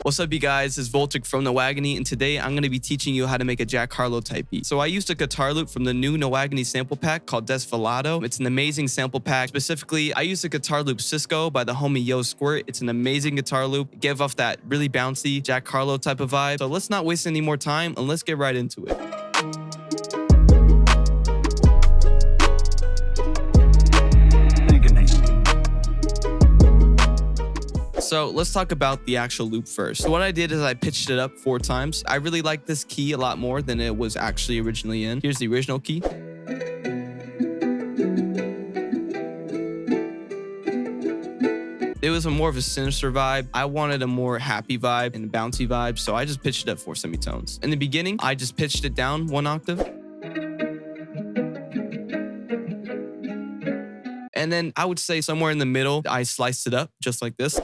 What's up, you guys? It's Voltic from No Agony, and today I'm going to be teaching you how to make a Jack Harlow type beat. So I used a guitar loop from the new No Agony sample pack called Desvelado. It's an amazing sample pack. Specifically, I used a guitar loop Cisco by the homie Yo Squirt. It's an amazing guitar loop. It gave off that really bouncy Jack Harlow type of vibe. So let's not waste any more time and let's get right into it. So let's talk about the actual loop first. So what I did is I pitched it up 4 times. I really like this key a lot more than it was actually originally in. Here's the original key. It was more of a sinister vibe. I wanted a more happy vibe and a bouncy vibe, so I just pitched it up 4 semitones. In the beginning, I just pitched it down 1 octave. And then I would say somewhere in the middle, I sliced it up just like this.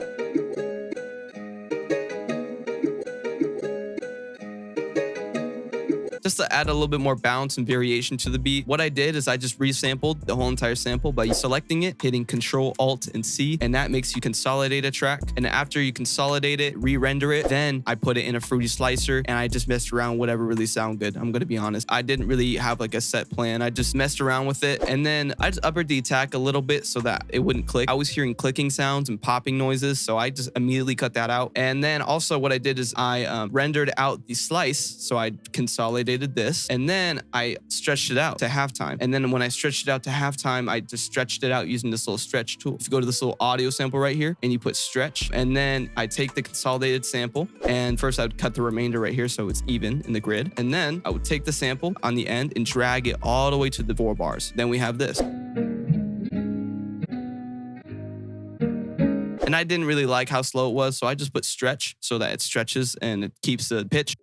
Just to add a little bit more bounce and variation to the beat, what I did is I just resampled the whole entire sample by selecting it, hitting Control, Alt, and C, and that makes you consolidate a track. And after you consolidate it, re-render it, then I put it in a fruity slicer, and I just messed around whatever really sounded good. I'm gonna be honest. I didn't really have like a set plan. I just messed around with it, and then I just uppered the attack a little bit so that it wouldn't click. I was hearing clicking sounds and popping noises, so I just immediately cut that out. And then also what I did is I rendered out the slice, so I consolidated this, and then I stretched it out to halftime. And then when I stretched it out to halftime, I just stretched it out using this little stretch tool. If you go to this little audio sample right here and you put stretch, and then I take the consolidated sample, and first I would cut the remainder right here so it's even in the grid, and then I would take the sample on the end and drag it all the way to the 4 bars. Then we have this. And I didn't really like how slow it was, so I just put stretch so that it stretches and it keeps the pitch.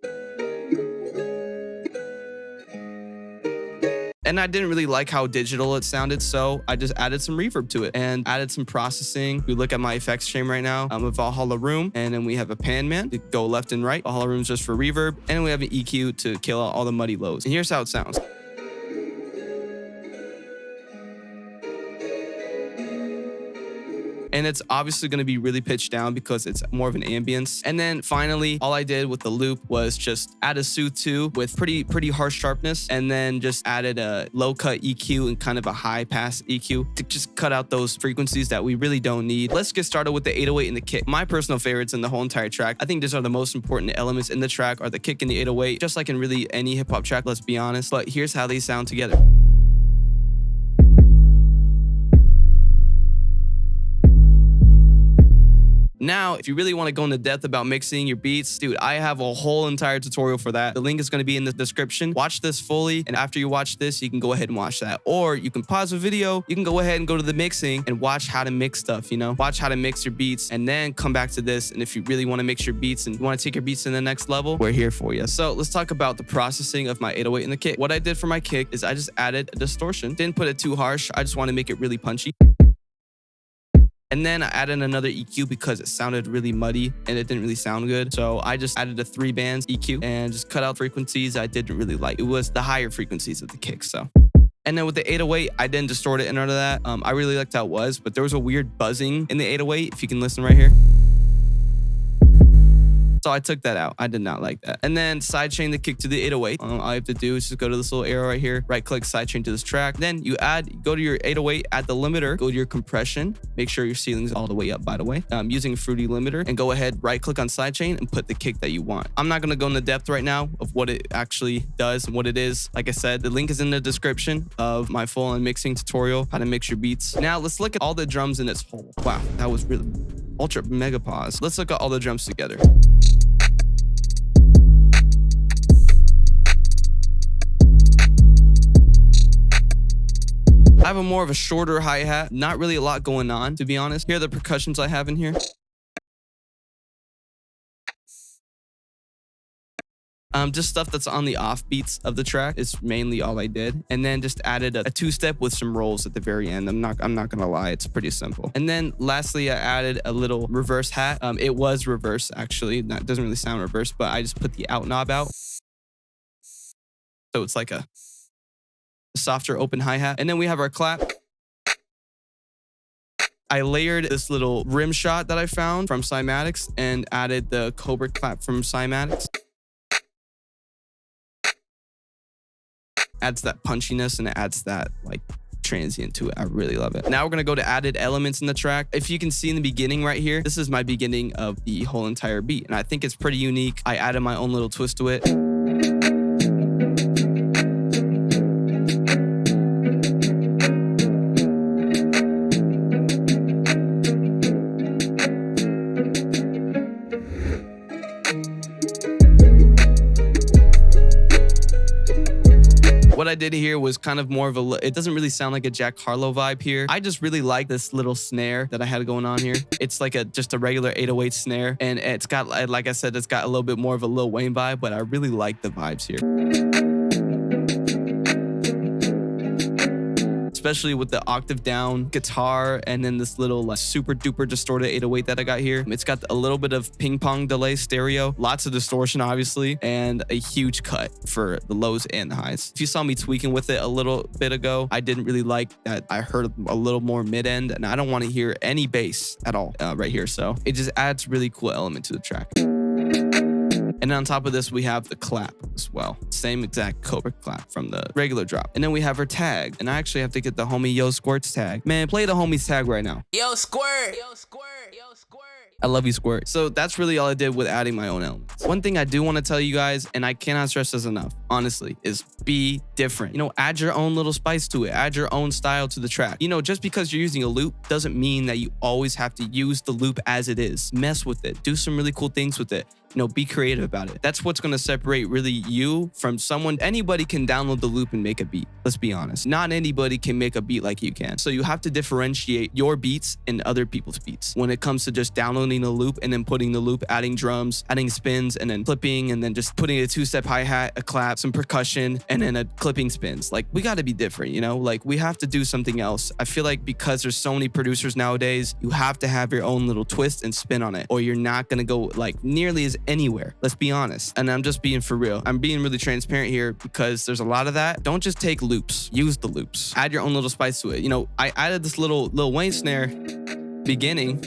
And I didn't really like how digital it sounded, so I just added some reverb to it and added some processing. If you look at my effects chain right now, a Valhalla room, and then we have a pan man to go left and right. Valhalla room's just for reverb, and we have an EQ to kill out all the muddy lows. And here's how it sounds. And it's obviously going to be really pitched down because it's more of an ambience. And then finally, all I did with the loop was just add a Soothe 2 with pretty harsh sharpness, and then just added a low cut EQ and kind of a high pass EQ to just cut out those frequencies that we really don't need. Let's get started with the 808 and the kick. My personal favorites in the whole entire track. I think these are the most important elements in the track, are the kick and the 808, just like in really any hip hop track, let's be honest. But here's how they sound together. Now, if you really want to go into depth about mixing your beats, dude, I have a whole entire tutorial for that. The link is going to be in the description. Watch this fully, and after you watch this, you can go ahead and watch that. Or you can pause the video, you can go ahead and go to the mixing and watch how to mix stuff, you know? Watch how to mix your beats, and then come back to this. And if you really want to mix your beats and you want to take your beats to the next level, we're here for you. So let's talk about the processing of my 808 and the kick. What I did for my kick is I just added a distortion. Didn't put it too harsh. I just want to make it really punchy. And then I added another EQ because it sounded really muddy and it didn't really sound good. So I just added a 3 bands EQ and just cut out frequencies I didn't really like. It was the higher frequencies of the kick, so. And then with the 808, I didn't distort it and none of that. I really liked how it was, but there was a weird buzzing in the 808, if you can listen right here. So I took that out. I did not like that. And then sidechain the kick to the 808. All you have to do is just go to this little arrow right here, right click, sidechain to this track. Then you go to your 808, add the limiter, go to your compression. Make sure your ceiling's all the way up, by the way. Using a fruity limiter, and go ahead, right click on sidechain and put the kick that you want. I'm not gonna go into depth right now of what it actually does and what it is. Like I said, the link is in the description of my full-on mixing tutorial, how to mix your beats. Now let's look at all the drums in its whole. Wow, that was really ultra mega pause. Let's look at all the drums together. I have a more of a shorter hi-hat, not really a lot going on, to be honest. Here are the percussions I have in here. Just stuff that's on the off beats of the track is mainly all I did. And then just added a 2-step with some rolls at the very end. I'm not gonna lie, it's pretty simple. And then lastly, I added a little reverse hat. It was reverse actually. It doesn't really sound reverse, but I just put the out knob out. So it's like a softer open hi-hat. And then we have our clap. I layered this little rim shot that I found from Cymatics and added the Cobra clap from Cymatics. Adds that punchiness and it adds that like transient to it. I really love it. Now we're gonna go to added elements in the track. If you can see in the beginning right here, this is my beginning of the whole entire beat, and I think it's pretty unique. I added my own little twist to it. What I did here was kind of more of a, it doesn't really sound like a Jack Harlow vibe here. I just really like this little snare that I had going on here. It's like just a regular 808 snare, and it's got, like I said, it's got a little bit more of a Lil Wayne vibe, but I really like the vibes here. Especially with the octave down guitar and then this little like super duper distorted 808 that I got here. It's got a little bit of ping pong delay stereo, lots of distortion obviously, and a huge cut for the lows and the highs. If you saw me tweaking with it a little bit ago, I didn't really like that. I heard a little more mid end, and I don't want to hear any bass at all right here. So it just adds really cool element to the track. And on top of this, we have the clap as well. Same exact Cobra clap from the regular drop. And then we have her tag. And I actually have to get the homie Yo Squirt's tag. Man, play the homie's tag right now. Yo, Squirt! Yo, Squirt! Yo, Squirt! I love you, Squirt. So that's really all I did with adding my own elements. One thing I do want to tell you guys, and I cannot stress this enough, honestly, is be different. You know, add your own little spice to it. Add your own style to the track. You know, just because you're using a loop doesn't mean that you always have to use the loop as it is. Mess with it. Do some really cool things with it. You know, be creative about it. That's what's going to separate really you from someone. Anybody can download the loop and make a beat. Let's be honest. Not anybody can make a beat like you can. So you have to differentiate your beats and other people's beats when it comes to just downloading the loop and then putting the loop, adding drums, adding spins, and then clipping, and then just putting a two-step hi-hat, a clap, some percussion, and then a clipping spins. Like, we got to be different, you know? Like, we have to do something else. I feel like because there's so many producers nowadays, you have to have your own little twist and spin on it, or you're not going to go like nearly as anywhere. Let's be honest. And I'm just being for real. I'm being really transparent here because there's a lot of that. Don't just take loops. Use the loops. Add your own little spice to it. You know, I added this little Lil Wayne snare beginning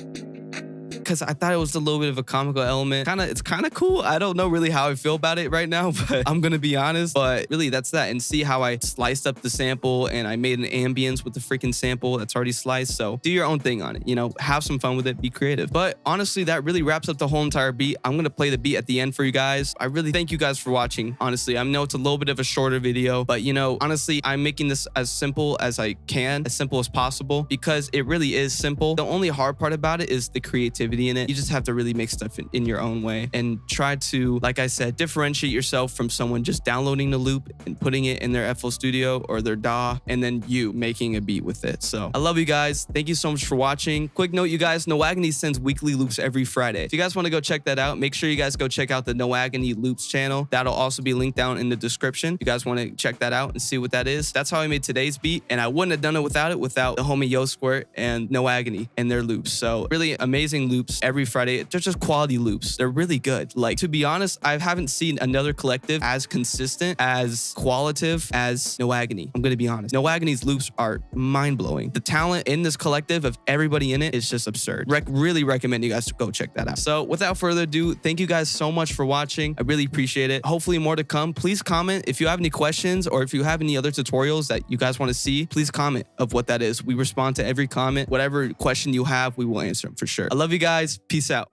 because I thought it was a little bit of a comical element. It's kind of cool. I don't know really how I feel about it right now, but I'm gonna be honest. But really, that's that. And see how I sliced up the sample and I made an ambience with the freaking sample that's already sliced. So do your own thing on it. You know, have some fun with it. Be creative. But honestly, that really wraps up the whole entire beat. I'm gonna play the beat at the end for you guys. I really thank you guys for watching. Honestly, I know it's a little bit of a shorter video, but you know, honestly, I'm making this as simple as I can, as simple as possible, because it really is simple. The only hard part about it is the creativity in it. You just have to really make stuff in your own way and try to, like I said, differentiate yourself from someone just downloading the loop and putting it in their FL Studio or their DAW, and then you making a beat with it. So I love you guys. Thank you so much for watching. Quick note, you guys, No Agony sends weekly loops every Friday. If you guys want to go check that out, make sure you guys go check out the No Agony Loops channel. That'll also be linked down in the description. If you guys want to check that out and see what that is. That's how I made today's beat, and I wouldn't have done it without the homie Yo Squirt and No Agony and their loops. So really amazing loops every Friday. They're just quality loops. They're really good. Like, to be honest, I haven't seen another collective as consistent, as qualitative as No Agony. I'm gonna be honest. No Agony's loops are mind-blowing. The talent in this collective of everybody in it is just absurd. Really recommend you guys to go check that out. So without further ado, thank you guys so much for watching. I really appreciate it. Hopefully more to come. Please comment if you have any questions, or if you have any other tutorials that you guys want to see. Please comment of what that is. We respond to every comment. Whatever question you have, we will answer them for sure. I love you guys. Peace out.